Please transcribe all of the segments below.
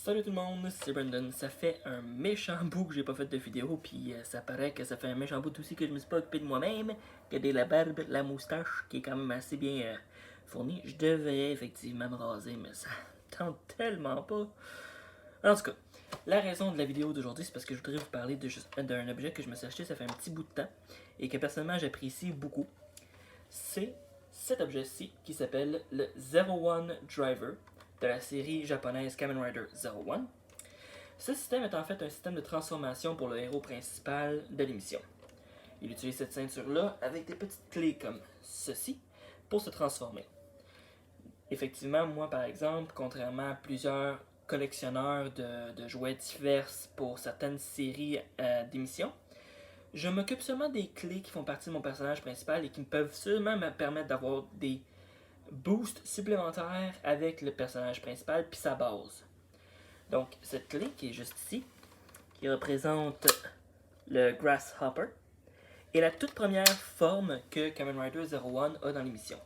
Salut tout le monde, c'est Brandon. Ça fait un méchant bout que j'ai pas fait de vidéo, puis ça paraît que ça fait un méchant bout aussi que je me suis pas occupé de moi-même. Regardez la barbe, la moustache qui est quand même assez bien fournie. Je devrais effectivement me raser, mais ça tente tellement pas. En tout cas, la raison de la vidéo d'aujourd'hui, c'est parce que je voudrais vous parler d'un objet que je me suis acheté ça fait un petit bout de temps et que personnellement j'apprécie beaucoup. C'est cet objet-ci qui s'appelle le Zero One Driver de la série japonaise Kamen Rider Zero One. Ce système est en fait un système de transformation pour le héros principal de l'émission. Il utilise cette ceinture-là avec des petites clés comme ceci pour se transformer. Effectivement, moi par exemple, contrairement à plusieurs collectionneurs de jouets divers pour certaines séries d'émissions, je m'occupe seulement des clés qui font partie de mon personnage principal et qui peuvent seulement me permettre d'avoir des boost supplémentaire avec le personnage principal puis sa base. Donc cette clé qui est juste ici, qui représente le Grasshopper, est la toute première forme que Kamen Rider Zero One a dans l'émission.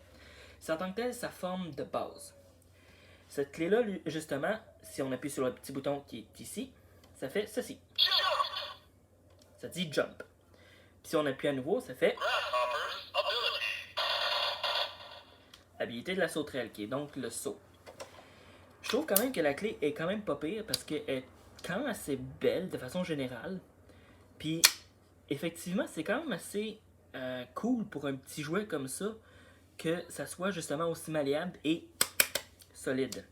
C'est en tant que tel sa forme de base. Cette clé-là, justement, si on appuie sur le petit bouton qui est ici, ça fait ceci. Ça dit Jump. Puis si on appuie à nouveau, ça fait habilité de la sauterelle, qui est donc le saut. Je trouve quand même que la clé est quand même pas pire parce qu'elle est quand même assez belle de façon générale. Puis effectivement, c'est quand même assez cool pour un petit jouet comme ça que ça soit justement aussi malléable et solide.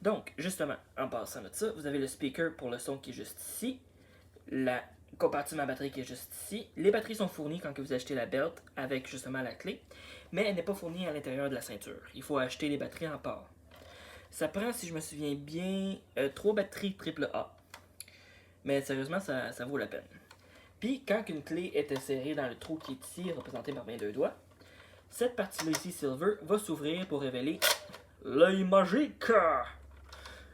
Donc, justement, en passant de ça, vous avez le speaker pour le son qui est juste ici, la compartiment à batterie qui est juste ici. Les batteries sont fournies quand vous achetez la belt avec justement la clé, mais elle n'est pas fournie à l'intérieur de la ceinture. Il faut acheter les batteries en part. Ça prend, si je me souviens bien, 3 batteries AAA. Mais sérieusement, ça vaut la peine. Puis, quand une clé est insérée dans le trou qui est ici, représenté par mes deux doigts, cette partie-là ici, Silver, va s'ouvrir pour révéler l'œil magique.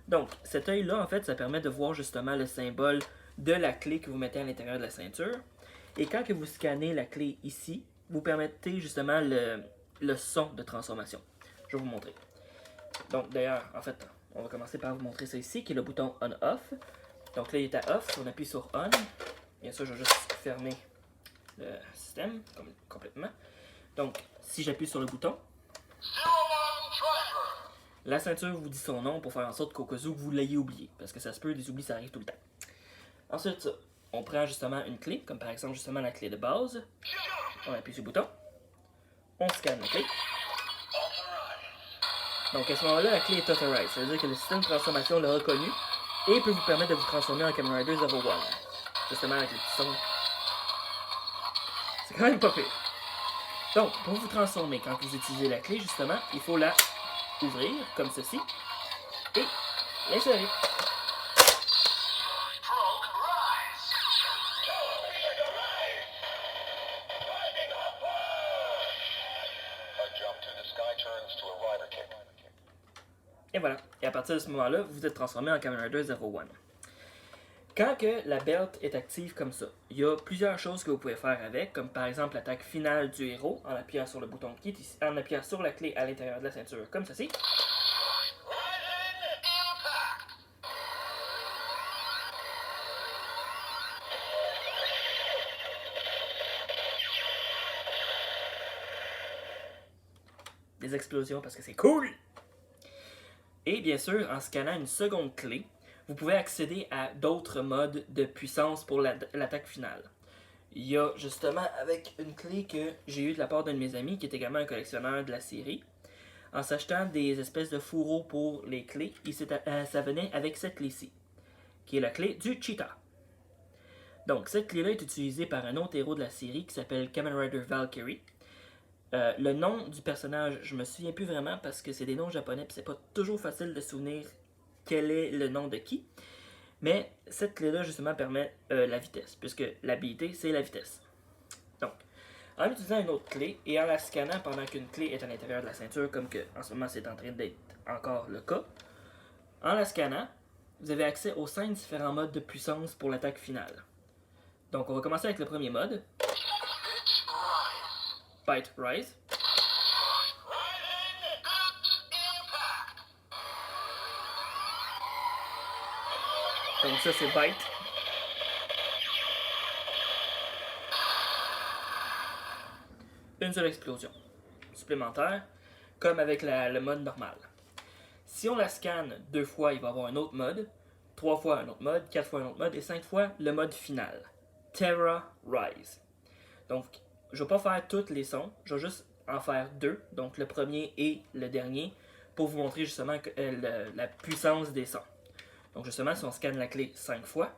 Donc, cet œil-là, en fait, ça permet de voir justement le symbole de la clé que vous mettez à l'intérieur de la ceinture. Et quand que vous scannez la clé ici, vous permettez justement le son de transformation. Je vais vous montrer. Donc, d'ailleurs, en fait, on va commencer par vous montrer ça ici, qui est le bouton On-Off. Donc là, il est à Off. Si on appuie sur On, bien sûr, je vais juste fermer le système complètement. Donc, si j'appuie sur le bouton, la ceinture vous dit son nom pour faire en sorte qu'au cas où vous l'ayez oublié. Parce que ça se peut, des oublis, ça arrive tout le temps. Ensuite, on prend justement une clé, comme par exemple justement la clé de base. On appuie sur le bouton. On scanne la clé. Donc à ce moment-là, la clé est authorized. Ça veut dire que le système de transformation l'a reconnu et peut vous permettre de vous transformer en Kamen Rider Zero One. Justement avec le petit son. C'est quand même pas pire. Donc, pour vous transformer, quand vous utilisez la clé, justement, il faut la ouvrir, comme ceci, et l'insérer. Et voilà. Et à partir de ce moment-là, vous êtes transformé en Kamen Rider Zero One. Quand que la belt est active comme ça, il y a plusieurs choses que vous pouvez faire avec, comme par exemple l'attaque finale du héros, en appuyant sur le bouton qui est ici, en appuyant sur la clé à l'intérieur de la ceinture, comme ceci. Des explosions parce que c'est cool! Et bien sûr, en scannant une seconde clé, vous pouvez accéder à d'autres modes de puissance pour l'attaque finale. Il y a justement avec une clé que j'ai eue de la part d'un de mes amis qui est également un collectionneur de la série. En s'achetant des espèces de fourreaux pour les clés, ça venait avec cette clé-ci, qui est la clé du Cheetah. Donc cette clé-là est utilisée par un autre héros de la série qui s'appelle Kamen Rider Valkyrie. Le nom du personnage, je me souviens plus vraiment parce que c'est des noms japonais et c'est pas toujours facile de souvenir quel est le nom de qui. Mais cette clé-là, justement, permet la vitesse, puisque l'habilité, c'est la vitesse. Donc, en utilisant une autre clé et en la scannant pendant qu'une clé est à l'intérieur de la ceinture, comme que en ce moment c'est en train d'être encore le cas, en la scannant, vous avez accès aux 5 différents modes de puissance pour l'attaque finale. Donc, on va commencer avec le premier mode. Bite Rise. Donc ça c'est Bite. Une seule explosion supplémentaire, comme avec le mode normal. Si on la scanne 2 fois, il va y avoir un autre mode, 3 fois un autre mode, 4 fois un autre mode, et 5 fois le mode final. Terra Rise. Donc, je ne vais pas faire tous les sons, je vais juste en faire 2, donc le premier et le dernier, pour vous montrer justement la puissance des sons. Donc justement, si on scanne la clé 5 fois,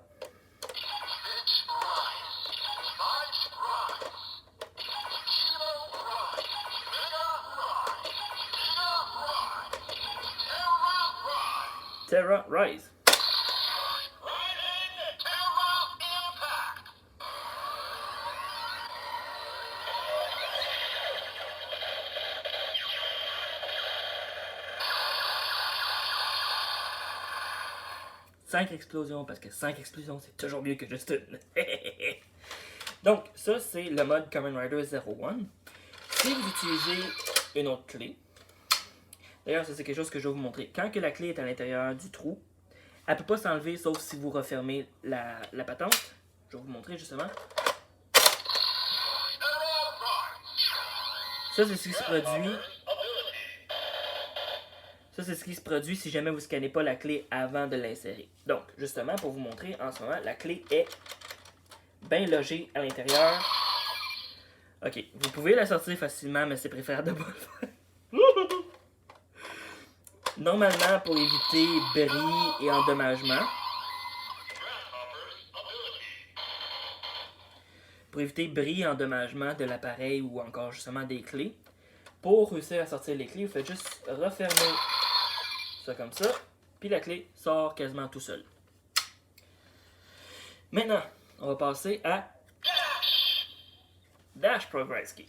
Terra Rise. Cinq explosions, parce que 5 explosions, c'est toujours mieux que juste une. Donc, ça, c'est le mode Kamen Rider 01. Si vous utilisez une autre clé, d'ailleurs, ça c'est quelque chose que je vais vous montrer. Quand que la clé est à l'intérieur du trou, elle ne peut pas s'enlever sauf si vous refermez la patente. Je vais vous montrer justement. Ça, c'est ce qui se produit. Ça, c'est ce qui se produit si jamais vous ne scannez pas la clé avant de l'insérer. Donc, justement, pour vous montrer, en ce moment, la clé est bien logée à l'intérieur. Ok, vous pouvez la sortir facilement, mais c'est préférable de ne pas le faire. Normalement, pour éviter bris et endommagement, de l'appareil ou encore justement des clés, pour réussir à sortir les clés, vous faites juste refermer ça comme ça, puis la clé sort quasiment tout seul. Maintenant, on va passer à Dash Progress Key.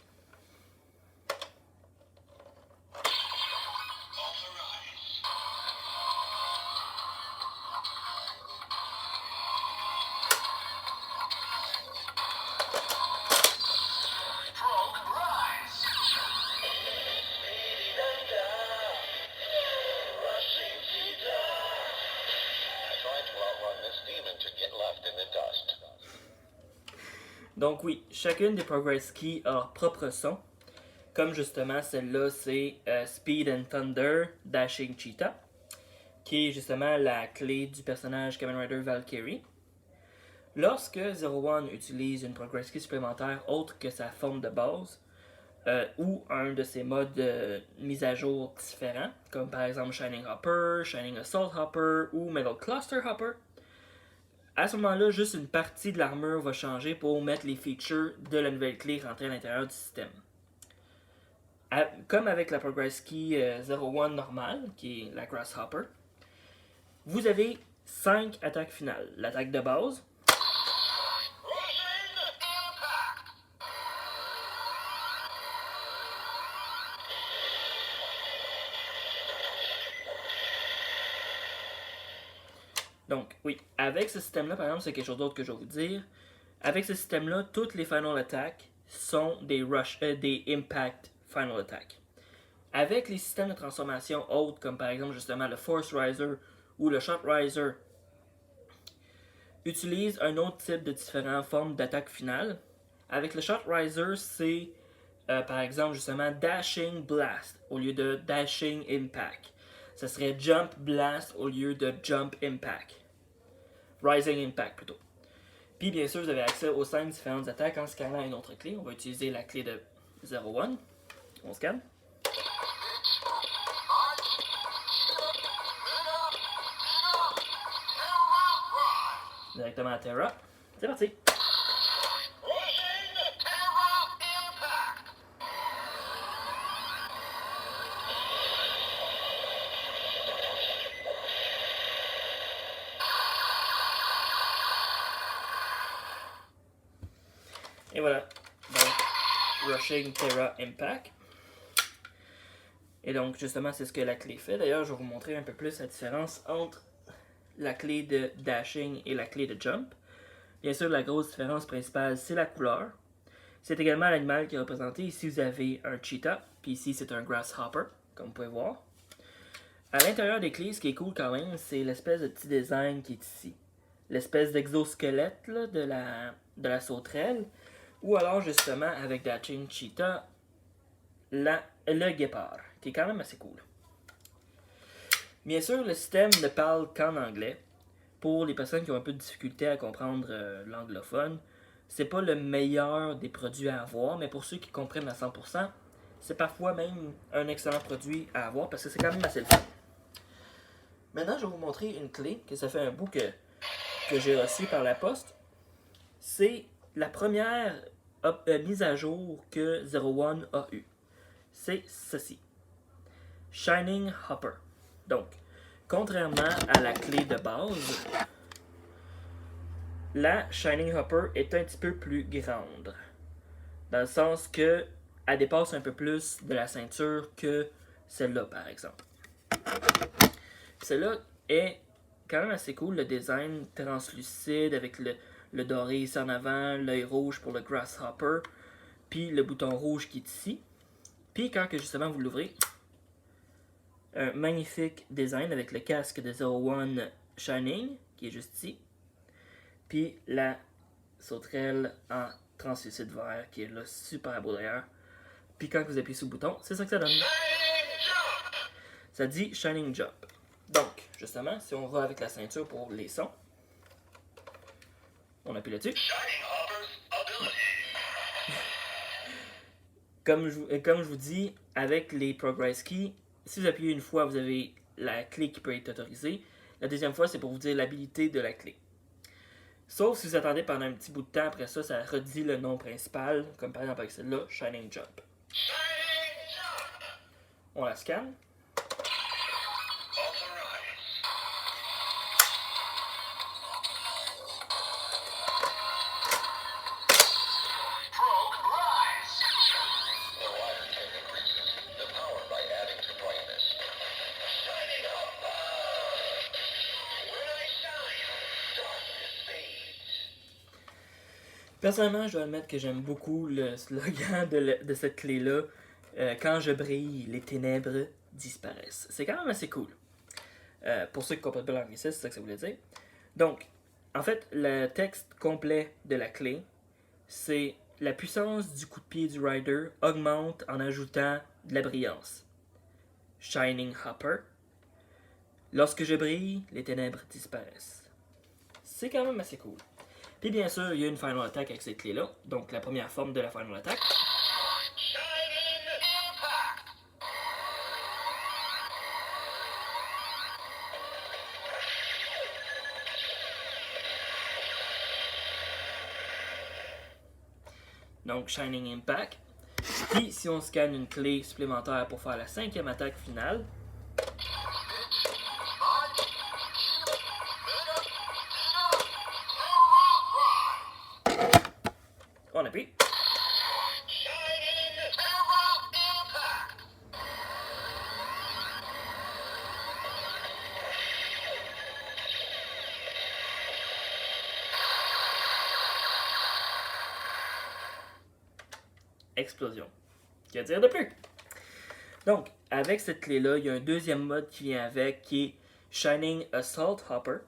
Donc oui, chacune des Progress Keys a leur propre son. Comme justement celle-là, c'est Speed and Thunder Dashing Cheetah, qui est justement la clé du personnage Kamen Rider Valkyrie. Lorsque 01 utilise une Progress Key supplémentaire autre que sa forme de base, ou un de ses modes mis à jour différents, comme par exemple Shining Hopper, Shining Assault Hopper ou Metal Cluster Hopper, à ce moment-là, juste une partie de l'armure va changer pour mettre les features de la nouvelle clé rentrées à l'intérieur du système. Comme avec la Progress Key 01 normale, qui est la Grasshopper, vous avez 5 attaques finales. L'attaque de base, donc, oui, avec ce système-là, par exemple, c'est quelque chose d'autre que je vais vous dire. Avec ce système-là, toutes les Final Attack sont des Impact Final Attack. Avec les systèmes de transformation autres, comme par exemple justement le Force Riser ou le Shot Riser, utilisent un autre type de différentes formes d'attaque finale. Avec le Shot Riser, c'est par exemple justement Dashing Blast au lieu de Dashing Impact. Ça serait Jump Blast au lieu de Jump Impact. Rising Impact plutôt. Puis bien sûr, vous avez accès aux 5 différentes attaques en scannant une autre clé. On va utiliser la clé de 01. On scanne. Directement à Terra. C'est parti. Et voilà. Donc, Rushing Terra Impact. Et donc, justement, c'est ce que la clé fait. D'ailleurs, je vais vous montrer un peu plus la différence entre la clé de Dashing et la clé de Jump. Bien sûr, la grosse différence principale, c'est la couleur. C'est également l'animal qui est représenté. Ici, vous avez un cheetah, puis ici, c'est un grasshopper, comme vous pouvez voir. À l'intérieur des clés, ce qui est cool quand même, c'est l'espèce de petit design qui est ici. l'espèce d'exosquelette là, de la sauterelle, ou alors justement avec de la Chinchita, le guépard, qui est quand même assez cool. Bien sûr, le système ne parle qu'en anglais. Pour les personnes qui ont un peu de difficulté à comprendre l'anglophone, c'est pas le meilleur des produits à avoir, mais pour ceux qui comprennent à 100%, c'est parfois même un excellent produit à avoir parce que c'est quand même assez le fun. Maintenant, je vais vous montrer une clé que ça fait un bout que j'ai reçue par la poste. C'est la première mise à jour que Zero One a eue. C'est ceci. Shining Hopper. Donc, contrairement à la clé de base, la Shining Hopper est un petit peu plus grande. Dans le sens que elle dépasse un peu plus de la ceinture que celle-là, par exemple. Celle-là est quand même assez cool, le design translucide avec le doré ici en avant, l'œil rouge pour le Grasshopper, puis le bouton rouge qui est ici. Puis quand que justement vous l'ouvrez, un magnifique design avec le casque de Zero One Shining, qui est juste ici. Puis la sauterelle en translucide vert, qui est là super beau d'ailleurs. Puis quand vous appuyez sur le bouton, c'est ça que ça donne. Ça dit Shining Jump. Donc, justement, si on va avec la ceinture pour les sons, on appuie là-dessus. Comme je vous dis, avec les Progress Keys, si vous appuyez une fois, vous avez la clé qui peut être autorisée. La deuxième fois, c'est pour vous dire l'habilité de la clé. Sauf si vous attendez pendant un petit bout de temps, après ça, ça redit le nom principal, comme par exemple avec celle-là, Shining Jump. On la scanne. Personnellement, je dois admettre que j'aime beaucoup le slogan de cette clé-là. Quand je brille, les ténèbres disparaissent. C'est quand même assez cool. Pour ceux qui ne comprennent pas l'anglicisme, c'est ça que ça voulait dire. Donc, en fait, le texte complet de la clé, c'est la puissance du coup de pied du rider augmente en ajoutant de la brillance. Shining Hopper. Lorsque je brille, les ténèbres disparaissent. C'est quand même assez cool. Puis bien sûr, il y a une Final Attack avec cette clé-là. Donc la première forme de la Final Attack. Donc Shining Impact. Puis si on scanne une clé supplémentaire pour faire la cinquième attaque finale, on appuie. Explosion. Qu'à dire de plus? Donc, avec cette clé-là, il y a un deuxième mode qui vient avec, qui est Shining Assault Hopper.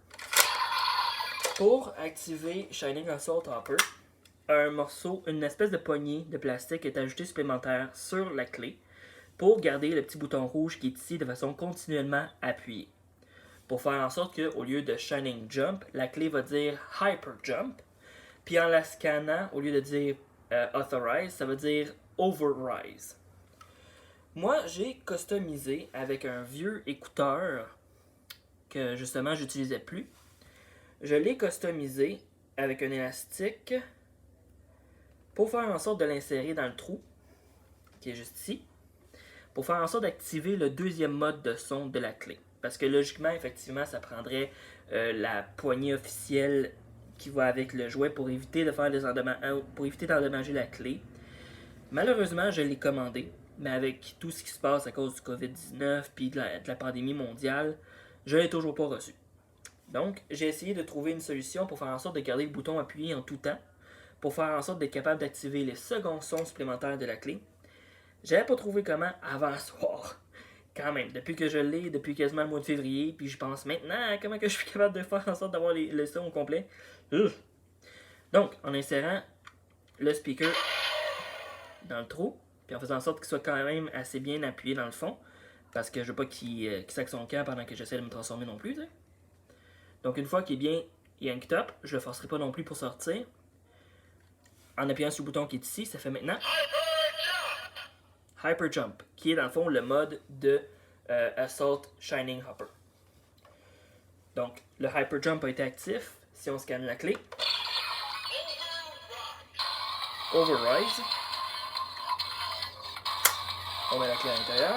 Pour activer Shining Assault Hopper, un morceau, une espèce de poignée de plastique est ajoutée supplémentaire sur la clé pour garder le petit bouton rouge qui est ici de façon continuellement appuyée. Pour faire en sorte qu'au lieu de Shining Jump, la clé va dire Hyper Jump. Puis en la scannant, au lieu de dire Authorize, ça va dire Overrise. Moi, j'ai customisé avec un vieux écouteur que justement j'utilisais plus. Je l'ai customisé avec un élastique pour faire en sorte de l'insérer dans le trou qui est juste ici, pour faire en sorte d'activer le deuxième mode de son de la clé. Parce que logiquement, effectivement, ça prendrait la poignée officielle qui va avec le jouet pour éviter de faire pour éviter d'endommager la clé. Malheureusement, je l'ai commandé, mais avec tout ce qui se passe à cause du COVID-19 puis de la pandémie mondiale, je ne l'ai toujours pas reçu. Donc, j'ai essayé de trouver une solution pour faire en sorte de garder le bouton appuyé en tout temps, pour faire en sorte d'être capable d'activer les seconds sons supplémentaires de la clé. J'avais pas trouvé comment avant ce soir, quand même, depuis que je l'ai, depuis quasiment le mois de février, puis je pense maintenant à comment que je suis capable de faire en sorte d'avoir le son au complet. Donc, en insérant le speaker dans le trou, puis en faisant en sorte qu'il soit quand même assez bien appuyé dans le fond, parce que je veux pas qu'il saque son camp pendant que j'essaie de me transformer non plus. T'sais. Donc, une fois qu'il est bien yanked up, je le forcerai pas non plus pour sortir. En appuyant sur le bouton qui est ici, ça fait maintenant Hyper Jump, qui est dans le fond le mode de Assault Shining Hopper. Donc, le Hyper Jump a été actif. Si on scanne la clé, Overrise, on met la clé à l'intérieur.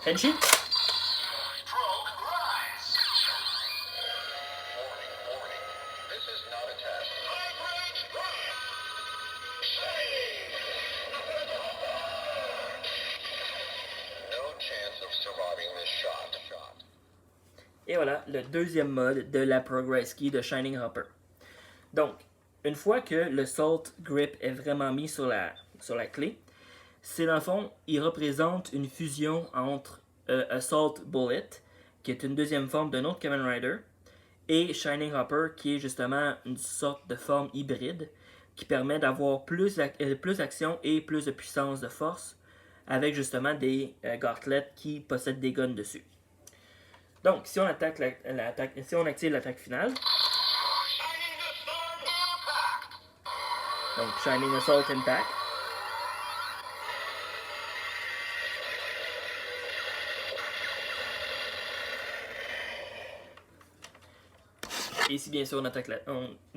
Headshoot. Et voilà, le deuxième mode de la Progress Key de Shining Hopper. Donc, une fois que le Salt Grip est vraiment mis sur la clé, c'est dans le fond, il représente une fusion entre Assault Bullet, qui est une deuxième forme d'un autre Kamen Rider, et Shining Hopper, qui est justement une sorte de forme hybride, qui permet d'avoir plus d'action et plus de puissance de force, avec justement des gauntlets qui possèdent des guns dessus. Donc, si on si on active l'attaque finale, donc Shining Assault Impact, et si bien sûr on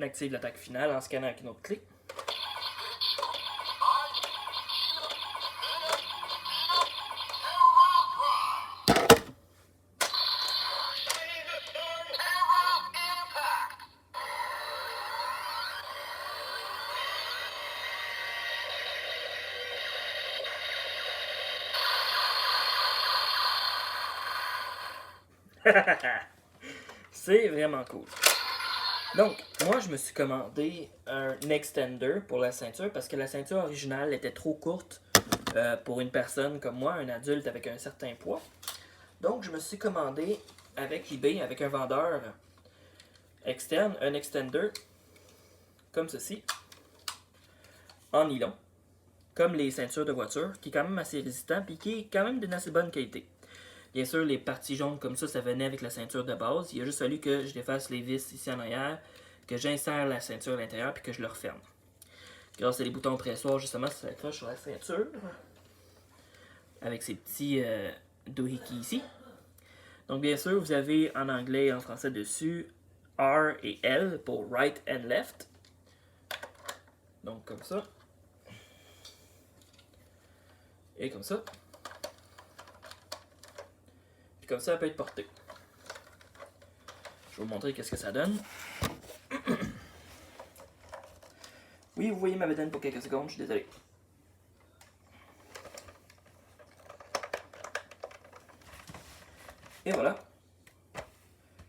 active l'attaque finale en scannant avec une autre clé. C'est vraiment cool. Donc, moi, je me suis commandé un extender pour la ceinture parce que la ceinture originale était trop courte pour une personne comme moi, un adulte avec un certain poids. Donc, je me suis commandé avec eBay, avec un vendeur externe, un extender comme ceci, en nylon, comme les ceintures de voiture, qui est quand même assez résistant et qui est quand même d'une assez bonne qualité. Bien sûr, les parties jaunes comme ça venait avec la ceinture de base. Il a juste fallu que je défasse les vis ici en arrière, que j'insère la ceinture à l'intérieur puis que je le referme. Grâce à les boutons pressoirs, justement, ça s'accroche sur la ceinture. Avec ces petits doohickeys ici. Donc, bien sûr, vous avez en anglais et en français dessus R et L pour right and left. Donc, comme ça. Et comme ça. Puis comme ça, elle peut être portée. Je vais vous montrer qu'est-ce que ça donne. Oui, vous voyez ma bedaine pour quelques secondes, je suis désolé. Et voilà.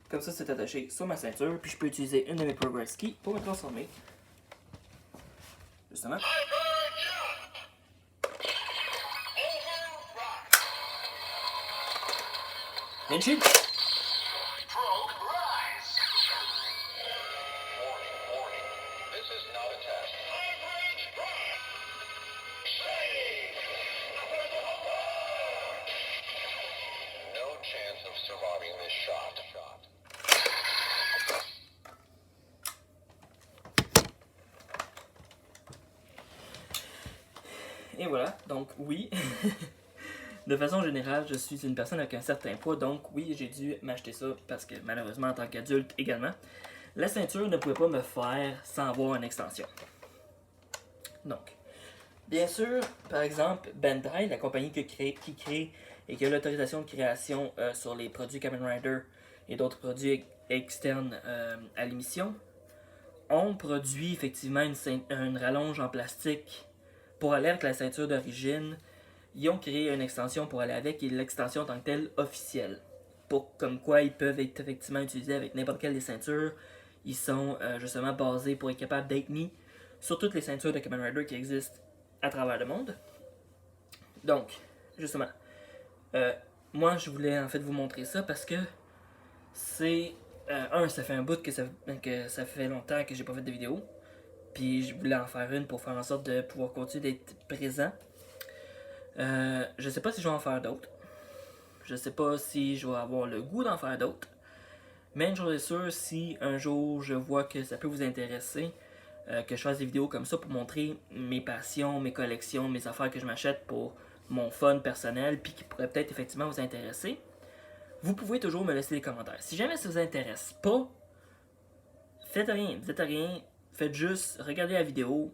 Comme ça, c'est attaché sur ma ceinture, puis je peux utiliser une de mes Progress Keys pour me transformer. Justement. Headshoot. Et voilà, donc oui, de façon générale, je suis une personne avec un certain poids, donc oui, j'ai dû m'acheter ça parce que malheureusement, en tant qu'adulte également, la ceinture ne pouvait pas me faire sans avoir une extension. Donc, bien sûr, par exemple, Bandai, la compagnie qui crée et qui a l'autorisation de création sur les produits Kamen Rider et d'autres produits externes à l'émission, ont produit effectivement une rallonge en plastique pour aller avec la ceinture d'origine. Ils ont créé une extension pour aller avec, et l'extension en tant que telle officielle. Comme quoi ils peuvent être effectivement utilisés avec n'importe quelle des ceintures. Ils sont justement basés pour être capables d'être mis sur toutes les ceintures de Kamen Rider qui existent à travers le monde. Donc, justement, moi, je voulais en fait vous montrer ça parce que c'est... ça fait un bout que ça fait longtemps que j'ai pas fait de vidéo. Puis je voulais en faire une pour faire en sorte de pouvoir continuer d'être présent. Je sais pas si je vais en faire d'autres. Je sais pas si je vais avoir le goût d'en faire d'autres. Mais une chose est sûre, si un jour je vois que ça peut vous intéresser, que je fasse des vidéos comme ça pour montrer mes passions, mes collections, mes affaires que je m'achète pour mon fun personnel, puis qui pourrait peut-être effectivement vous intéresser, vous pouvez toujours me laisser des commentaires. Si jamais ça vous intéresse pas, faites rien, dites rien, faites juste regarder la vidéo,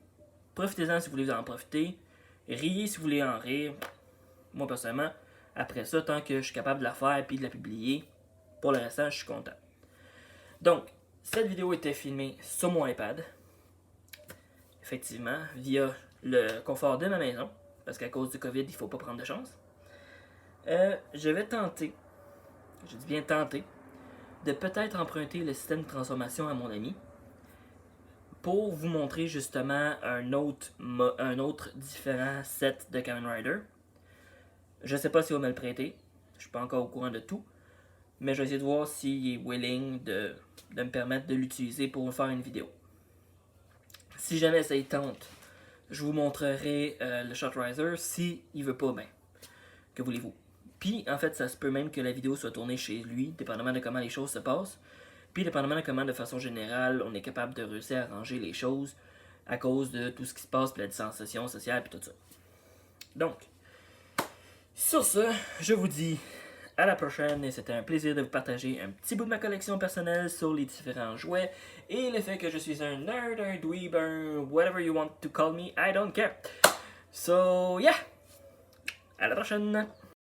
profitez-en si vous voulez en profiter, riez si vous voulez en rire. Moi personnellement, après ça, tant que je suis capable de la faire et de la publier, pour l'instant, je suis content. Donc, cette vidéo était filmée sur mon iPad, effectivement, via le confort de ma maison, parce qu'à cause du COVID, il ne faut pas prendre de chance. Je vais tenter, je dis bien tenter, de peut-être emprunter le système de transformation à mon ami, pour vous montrer justement un autre différent set de Kamen Rider. Je sais pas s'il va me le prêter, je suis pas encore au courant de tout, mais je vais essayer de voir s'il est willing de me permettre de l'utiliser pour faire une vidéo. Si jamais ça y tente, je vous montrerai le Shot Riser. Si il veut pas, ben, que voulez-vous. Puis, en fait, ça se peut même que la vidéo soit tournée chez lui, dépendamment de comment les choses se passent. Puis, dépendamment de comment, de façon générale, on est capable de réussir à arranger les choses à cause de tout ce qui se passe, puis la distanciation sociale, puis tout ça. Donc, sur ce, je vous dis à la prochaine, et c'était un plaisir de vous partager un petit bout de ma collection personnelle sur les différents jouets et le fait que je suis un nerd, un dweeb, un whatever you want to call me, I don't care. So, yeah! À la prochaine!